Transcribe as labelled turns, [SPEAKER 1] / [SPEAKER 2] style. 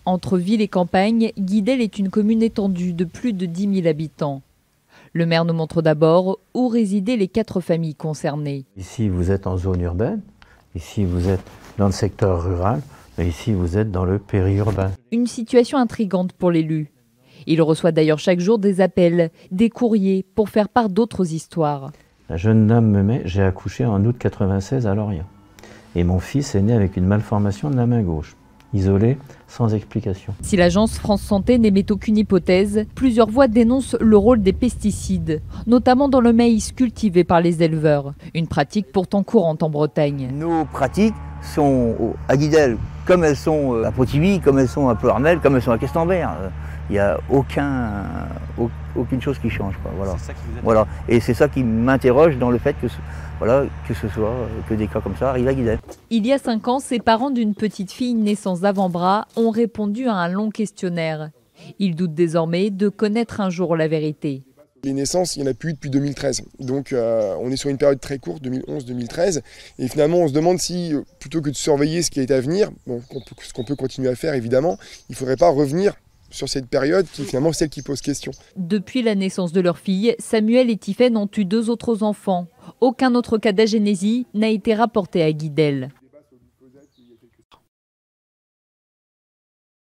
[SPEAKER 1] Entre ville et campagne, Guidel est une commune étendue de plus de 10 000 habitants. Le maire nous montre d'abord où résidaient les 4 familles concernées.
[SPEAKER 2] Ici, vous êtes en zone urbaine, ici, vous êtes dans le secteur rural, et ici, vous êtes dans le périurbain.
[SPEAKER 1] Une situation intrigante pour l'élu. Il reçoit d'ailleurs chaque jour des appels, des courriers pour faire part d'autres histoires.
[SPEAKER 2] La jeune dame me met, j'ai accouché en août 96 à Lorient. Et mon fils est né avec une malformation de la main gauche. Isolé, sans explication.
[SPEAKER 1] Si l'agence France Santé n'émet aucune hypothèse, plusieurs voix dénoncent le rôle des pesticides, notamment dans le maïs cultivé par les éleveurs. Une pratique pourtant courante en Bretagne.
[SPEAKER 3] Nos pratiques sont à Guidel, comme elles sont à Pontivy, comme elles sont à Ploërmel, comme elles sont à Questembert. Il n'y a aucune chose qui change, quoi. Voilà. Voilà. Et c'est ça qui m'interroge dans le fait que que des cas comme ça arrivent à Guidel.
[SPEAKER 1] Il y a 5 ans, ses parents d'une petite fille née sans avant-bras ont répondu à un long questionnaire. Ils doutent désormais de connaître un jour la vérité.
[SPEAKER 4] Les naissances, il n'y en a plus eu depuis 2013. Donc on est sur une période très courte, 2011-2013. Et finalement, on se demande si, plutôt que de surveiller ce qui est à venir, bon, ce qu'on peut continuer à faire évidemment, il ne faudrait pas revenir sur cette période qui est finalement celle qui pose question.
[SPEAKER 1] Depuis la naissance de leur fille, Samuel et Tiffaine ont eu 2 autres enfants. Aucun autre cas d'agénésie n'a été rapporté à Guidel.